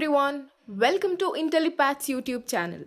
everyone, welcome to Intellipaat's YouTube channel.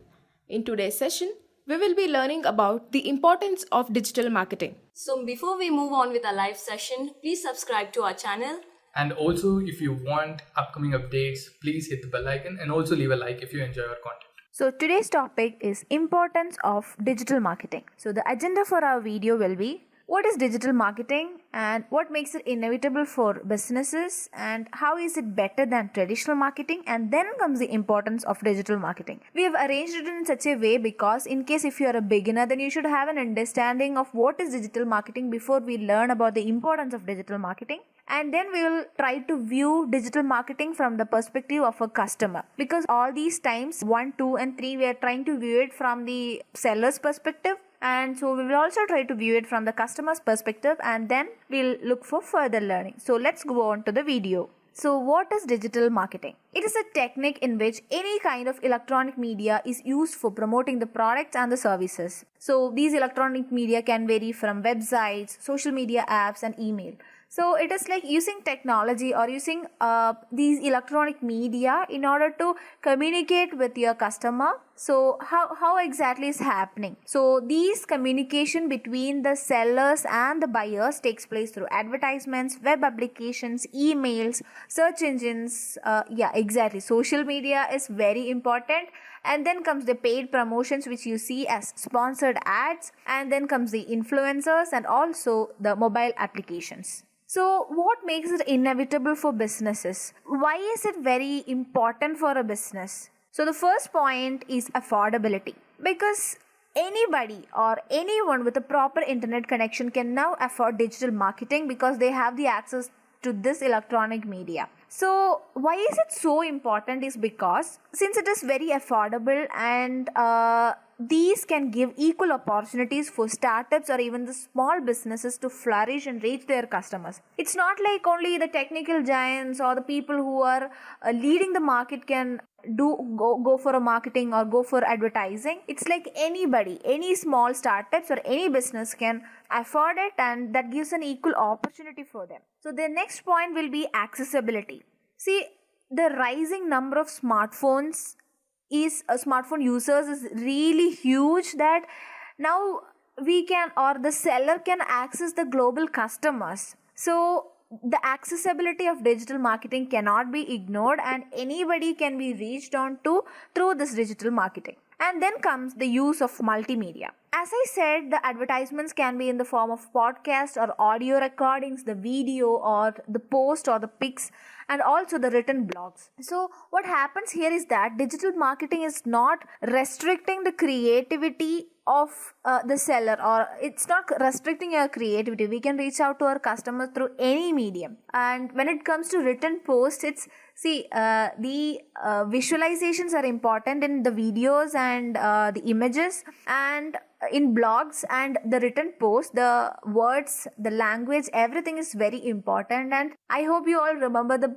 In today's session, we will be learning about the importance of digital marketing. So before we move on with our live session, please subscribe to our channel. And also, if you want upcoming updates, please hit the bell icon and also leave a like if you enjoy our content. So today's topic is importance of digital marketing. So the agenda for our video will be what is digital marketing and what makes it inevitable for businesses and how is it better than traditional marketing, and then comes the importance of digital marketing. We have arranged it in such a way because in case if you are a beginner, then you should have an understanding of what is digital marketing before we learn about the importance of digital marketing. And then we will try to view digital marketing from the perspective of a customer, because all these times 1, 2 and 3 we are trying to view it from the seller's perspective, and so we will also try to view it from the customer's perspective, and then we'll look for further learning. So let's go on to the video. So what is digital marketing? It is a technique in which any kind of electronic media is used for promoting the products and the services. So these electronic media can vary from websites, social media apps and email. So it is like using technology or using these electronic media in order to communicate with your customer. So how exactly is happening? So these communication between the sellers and the buyers takes place through advertisements, web applications, emails, search engines. Exactly. Social media is very important. And then comes the paid promotions, which you see as sponsored ads. And then comes the influencers and also the mobile applications. So what makes it inevitable for businesses? Why is it very important for a business? So the first point is affordability, because anybody or anyone with a proper internet connection can now afford digital marketing because they have the access to this electronic media. So why is it so important is because since it is very affordable and these can give equal opportunities for startups or even the small businesses to flourish and reach their customers. It's not like only the technical giants or the people who are leading the market can go for a marketing or go for advertising. It's like anybody, any small startups or any business can afford it, and that gives an equal opportunity for them. So the next point will be accessibility. See, the rising number of smartphone users is really huge, that now we can, or the seller can access the global customers. So the accessibility of digital marketing cannot be ignored, and anybody can be reached on to through this digital marketing. And then comes the use of multimedia. As I said, the advertisements can be in the form of podcast or audio recordings, the video or the post or the pics, and also the written blogs. So what happens here is that digital marketing is not restricting the creativity of the seller, or it's not restricting your creativity. We can reach out to our customers through any medium. And when it comes to written posts, the visualizations are important in the videos and the images, and in blogs and the written post, the words, the language, everything is very important. And I hope you all remember the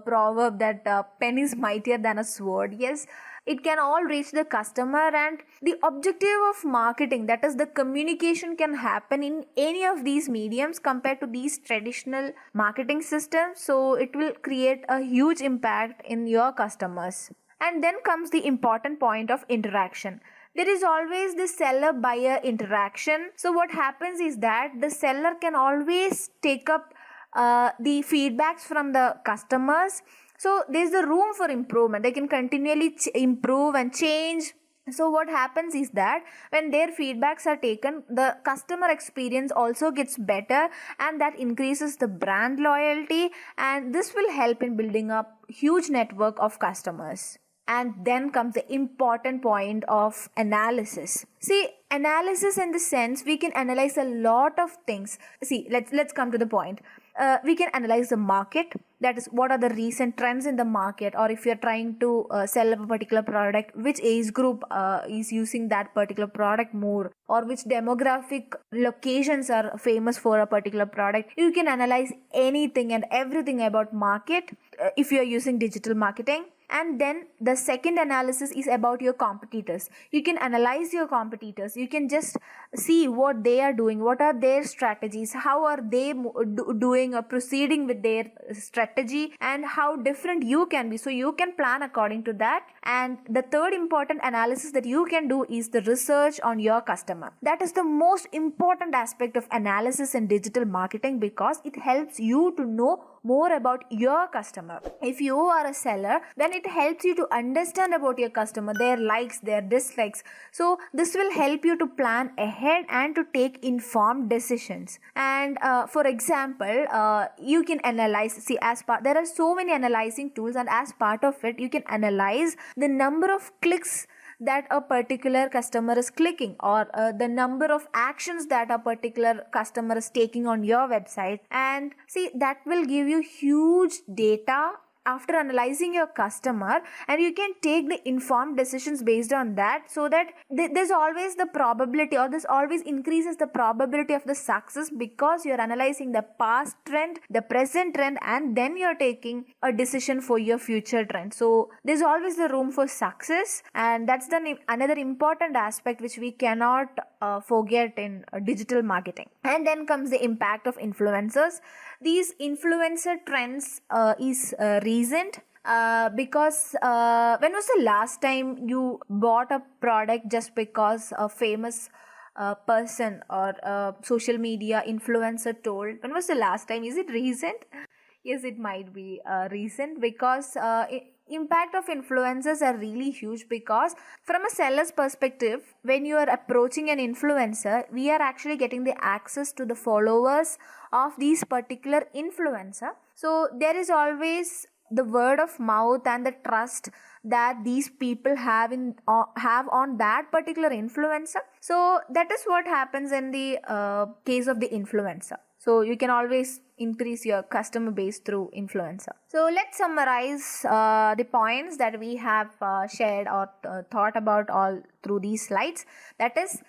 proverb that pen is mightier than a sword. Yes, it can all reach the customer, and the objective of marketing, that is the communication, can happen in any of these mediums compared to these traditional marketing systems. So it will create a huge impact in your customers. And then comes the important point of interaction. There is always the seller-buyer interaction. So what happens is that the seller can always take up the feedbacks from the customers. So there's the room for improvement. They can continually improve and change. So what happens is that when their feedbacks are taken, the customer experience also gets better, and that increases the brand loyalty, and this will help in building up huge network of customers. And then comes the important point of analysis. See, analysis in the sense we can analyze a lot of things. See, let's come to the point. We can analyze the market, that is what are the recent trends in the market, or if you're trying to sell a particular product, which age group is using that particular product more, or which demographic locations are famous for a particular product. You can analyze anything and everything about market if you're using digital marketing. And then the second analysis is about your competitors. You can analyze your competitors. You can just see what they are doing, what are their strategies, how are they doing or proceeding with their strategy, and how different you can be. So you can plan according to that. And the third important analysis that you can do is the research on your customer. That is the most important aspect of analysis in digital marketing, because it helps you to know more about your customer. If you are a seller, then it helps you to understand about your customer, their likes, their dislikes. So this will help you to plan ahead and to take informed decisions. And for example, you can analyze, see, as part, there are so many analyzing tools, and as part of it you can analyze the number of clicks that a particular customer is clicking, or the number of actions that a particular customer is taking on your website. And see, that will give you huge data after analyzing your customer, and you can take the informed decisions based on that, so that there's always the probability, or this always increases the probability of the success, because you're analyzing the past trend, the present trend, and then you're taking a decision for your future trend. So there's always the room for success, and that's the another important aspect which we cannot forget in digital marketing. And then comes the impact of influencers. These influencer trends is recent, because when was the last time you bought a product just because a famous person or a social media influencer told? When was the last time? Is it recent? Yes, it might be recent, because impact of influencers are really huge, because from a seller's perspective, when you are approaching an influencer, we are actually getting the access to the followers of these particular influencer. So there is always the word of mouth and the trust that these people have on that particular influencer. So that is what happens in the case of the influencer. So you can always increase your customer base through influencer. So let's summarize the points that we have shared or thought about all through these slides. That is,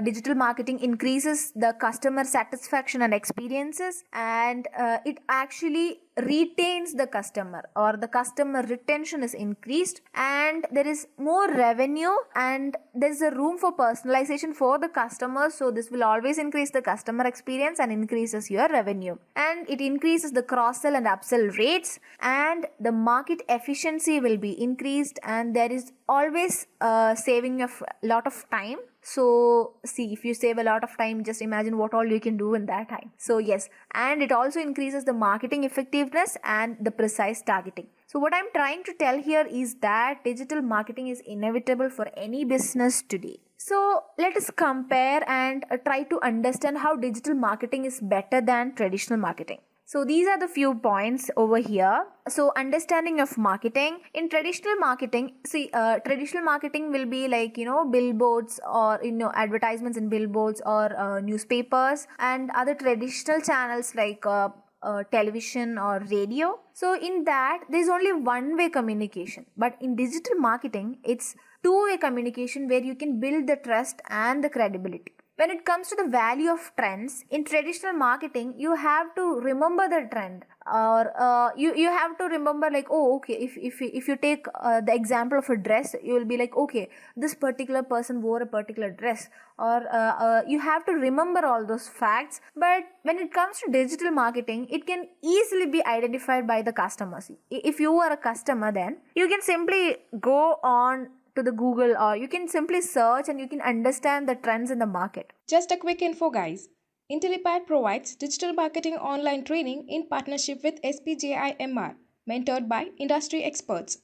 digital marketing increases the customer satisfaction and experiences, and it actually retains the customer, or the customer retention is increased, and there is more revenue, and there is a room for personalization for the customer. So this will always increase the customer experience and increases your revenue, and it increases the cross sell and upsell rates, and the market efficiency will be increased, and there is always saving of a lot of time. So see, if you save a lot of time, just imagine what all you can do in that time. So yes, and it also increases the marketing effectiveness and the precise targeting. So what I'm trying to tell here is that digital marketing is inevitable for any business today. So let us compare and try to understand how digital marketing is better than traditional marketing. So these are the few points over here. So understanding of marketing. In traditional marketing, traditional marketing will be like, billboards, or, advertisements in billboards, or newspapers and other traditional channels like television or radio. So in that, there's only one-way communication. But in digital marketing, it's two-way communication, where you can build the trust and the credibility. When it comes to the value of trends, in traditional marketing, you have to remember the trend, or you have to remember, like, oh, okay, if you take the example of a dress, you will be like, okay, this particular person wore a particular dress, or you have to remember all those facts. But when it comes to digital marketing, it can easily be identified by the customers. If you are a customer, then you can simply go on to the Google, or you can simply search, and you can understand the trends in the market. Just a quick info, guys. Intellipaat provides digital marketing online training in partnership with SPJIMR, mentored by industry experts.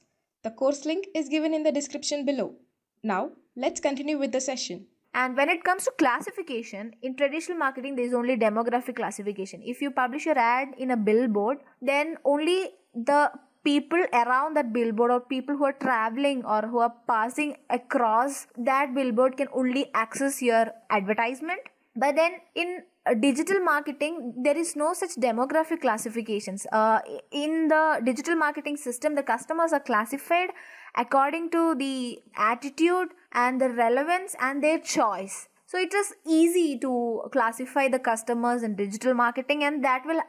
The course link is given in the description below. Now, let's continue with the session. And when it comes to classification, in traditional marketing, there is only demographic classification. If you publish your ad in a billboard, then only the people around that billboard, or people who are traveling or who are passing across that billboard, can only access your advertisement. But then in digital marketing, there is no such demographic classifications. In the digital marketing system, the customers are classified according to the attitude and the relevance and their choice. So it is easy to classify the customers in digital marketing, and that will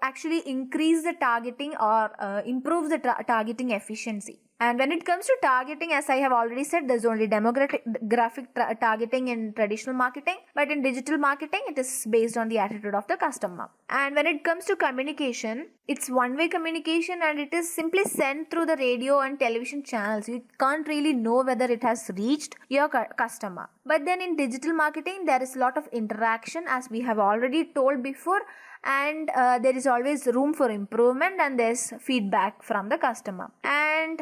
actually increase the targeting or improve the targeting efficiency. And when it comes to targeting, as I have already said, there's only demographic targeting in traditional marketing, but in digital marketing, it is based on the attitude of the customer. And when it comes to communication, it's one-way communication, and it is simply sent through the radio and television channels. You can't really know whether it has reached your customer. But then in digital marketing, there is a lot of interaction, as we have already told before, and there is always room for improvement, and there's feedback from the customer. And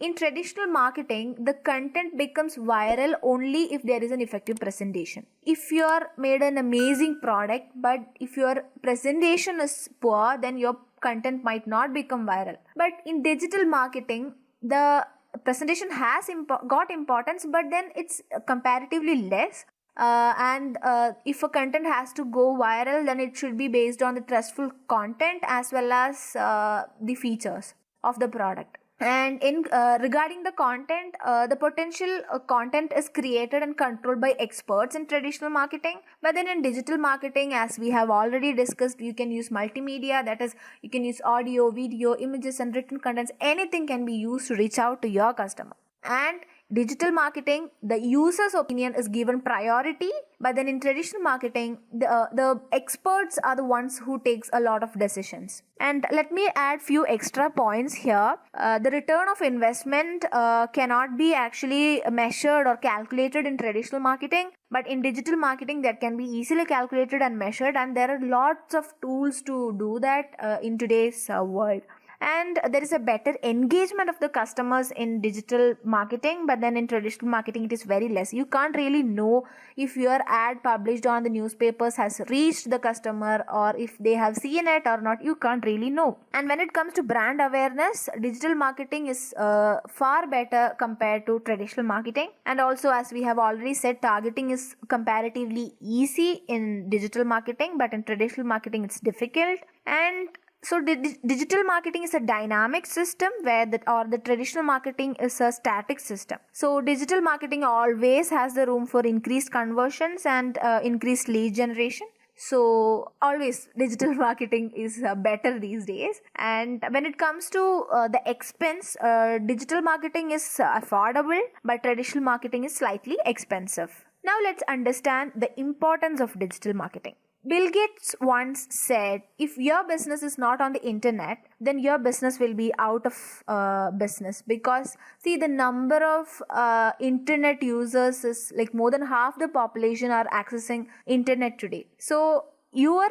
in traditional marketing, the content becomes viral only if there is an effective presentation. If you are made an amazing product, but if your presentation is poor, then your content might not become viral. But in digital marketing, the presentation has got importance, but then it's comparatively less. And if a content has to go viral, then it should be based on the trustful content as well as the features of the product. And in regarding the content, the potential content is created and controlled by experts in traditional marketing. But then in digital marketing, as we have already discussed, you can use multimedia, that is, you can use audio, video, images, and written contents. Anything can be used to reach out to your customer. And digital marketing, the user's opinion is given priority, but then in traditional marketing, the experts are the ones who takes a lot of decisions. And let me add few extra points here. The return of investment cannot be actually measured or calculated in traditional marketing, but in digital marketing that can be easily calculated and measured, and there are lots of tools to do that in today's world. And there is a better engagement of the customers in digital marketing, but then in traditional marketing it is very less. You can't really know if your ad published on the newspapers has reached the customer or if they have seen it or not. You can't really know. And when it comes to brand awareness, digital marketing is far better compared to traditional marketing. And also, as we have already said, targeting is comparatively easy in digital marketing, but in traditional marketing it's difficult. And so digital marketing is a dynamic system where the traditional marketing is a static system. So digital marketing always has the room for increased conversions and increased lead generation. So always digital marketing is better these days. And when it comes to the expense, digital marketing is affordable, but traditional marketing is slightly expensive. Now let's understand the importance of digital marketing. Bill Gates once said, if your business is not on the internet, then your business will be out of business, because see, the number of internet users is like more than half the population are accessing internet today. So your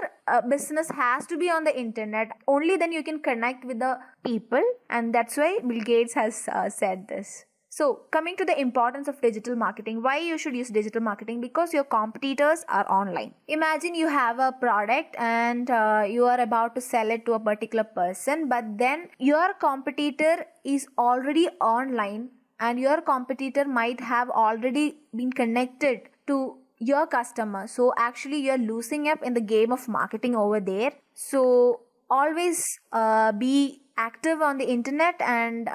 business has to be on the internet, only then you can connect with the people, and that's why Bill Gates has said this. So coming to the importance of digital marketing, why you should use digital marketing? Because your competitors are online. Imagine you have a product and you are about to sell it to a particular person, but then your competitor is already online and your competitor might have already been connected to your customer. So actually you're losing up in the game of marketing over there. So always be active on the internet and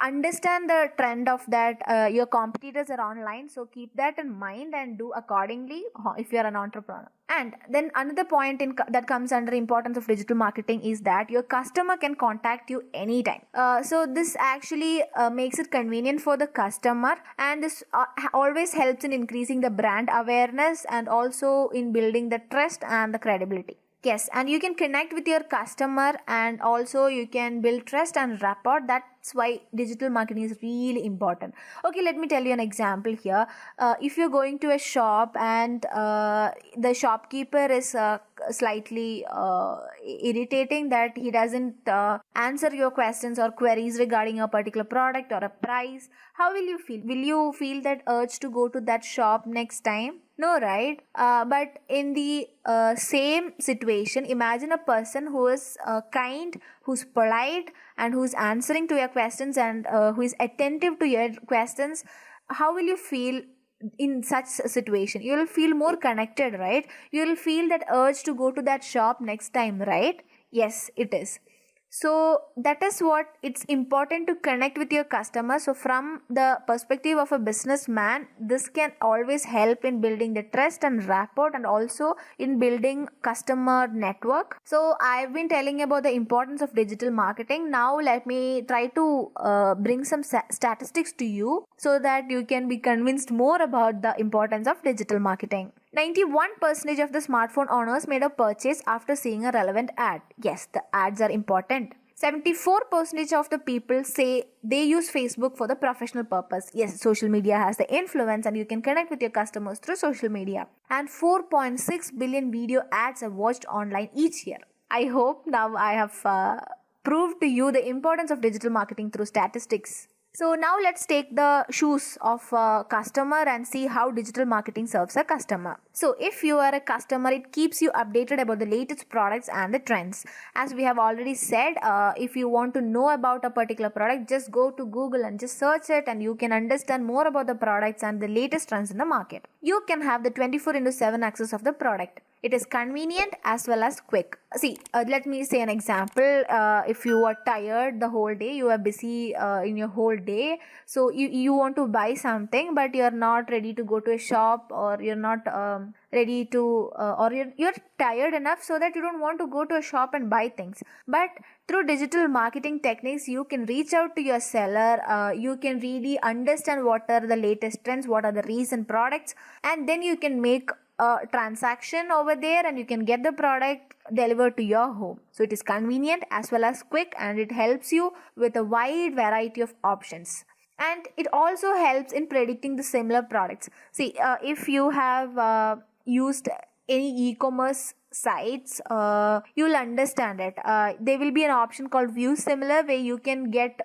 understand the trend of that your competitors are online, so keep that in mind and do accordingly if you're an entrepreneur. And then another point that comes under importance of digital marketing is that your customer can contact you anytime. So this actually makes it convenient for the customer, and this always helps in increasing the brand awareness and also in building the trust and the credibility. Yes, and you can connect with your customer and also you can build trust and rapport. That's why digital marketing is really important. Okay, let me tell you an example here. If you're going to a shop and the shopkeeper is slightly irritating that he doesn't answer your questions or queries regarding a particular product or a price, how will you feel? Will you feel that urge to go to that shop next time? No, right? But in the same situation, imagine a person who is kind, who's polite, and who's answering to your questions and who is attentive to your questions. How will you feel in such a situation? You will feel more connected, right? You will feel that urge to go to that shop next time, right? Yes, it is. So that is what it's important to connect with your customer. So from the perspective of a businessman, this can always help in building the trust and rapport, and also in building customer network. So I've been telling about the importance of digital marketing. Now let me try to bring some statistics to you so that you can be convinced more about the importance of digital marketing. 91% of the smartphone owners made a purchase after seeing a relevant ad. Yes, the ads are important. 74% of the people say they use Facebook for the professional purpose. Yes, social media has the influence and you can connect with your customers through social media. And 4.6 billion video ads are watched online each year. I hope now I have proved to you the importance of digital marketing through statistics. So now let's take the shoes of a customer and see how digital marketing serves a customer. So if you are a customer, it keeps you updated about the latest products and the trends. As we have already said, if you want to know about a particular product, just go to Google and just search it and you can understand more about the products and the latest trends in the market. You can have the 24/7 access of the product. It is convenient as well as quick. See, let me say an example. If you are tired the whole day, you are busy in your whole day, so you want to buy something, but you are not ready to go to a shop, or you're not ready to, or you're tired enough so that you don't want to go to a shop and buy things. But through digital marketing techniques, you can reach out to your seller. You can really understand what are the latest trends, what are the recent products, and then you can make a transaction over there and you can get the product delivered to your home. So it is convenient as well as quick, and it helps you with a wide variety of options. And it also helps in predicting the similar products. See, if you have used any e-commerce sites, you'll understand it. There will be an option called view similar, where you can get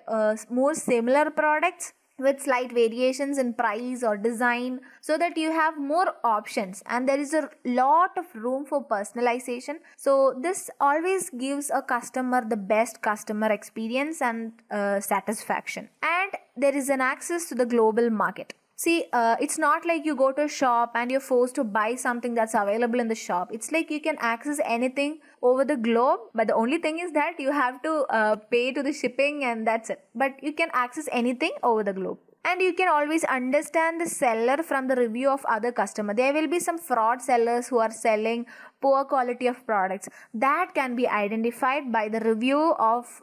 more similar products with slight variations in price or design, so that you have more options and there is a lot of room for personalization. So this always gives a customer the best customer experience and satisfaction. And there is an access to the global market. See, it's not like you go to a shop and you're forced to buy something that's available in the shop. It's like you can access anything over the globe, but the only thing is that you have to pay to the shipping, and that's it. But you can access anything over the globe. And you can always understand the seller from the review of other customer. There will be some fraud sellers who are selling poor quality of products. That can be identified by the review of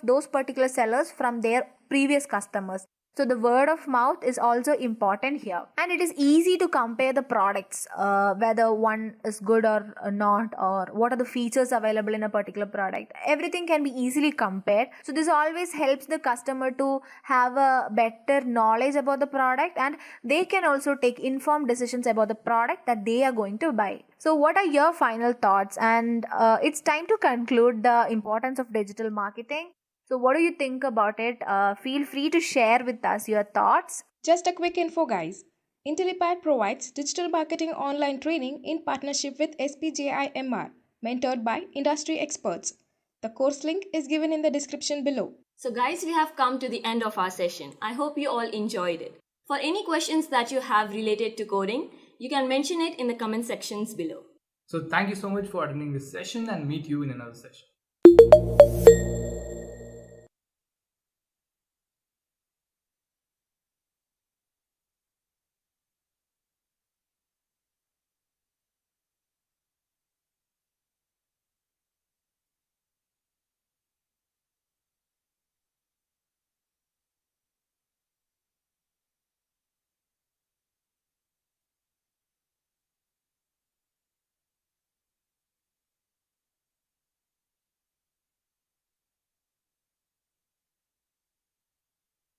those particular sellers from their previous customers. So the word of mouth is also important here, and it is easy to compare the products, whether one is good or not, or what are the features available in a particular product. Everything can be easily compared. So this always helps the customer to have a better knowledge about the product, and they can also take informed decisions about the product that they are going to buy. So what are your final thoughts? And it's time to conclude the importance of digital marketing. So what do you think about it? Feel free to share with us your thoughts. Just a quick info, guys. Intellipaat provides digital marketing online training in partnership with SPJIMR, mentored by industry experts. The course link is given in the description below. So, guys, we have come to the end of our session. I hope you all enjoyed it. For any questions that you have related to coding, you can mention it in the comment sections below. So thank you so much for attending this session, and meet you in another session.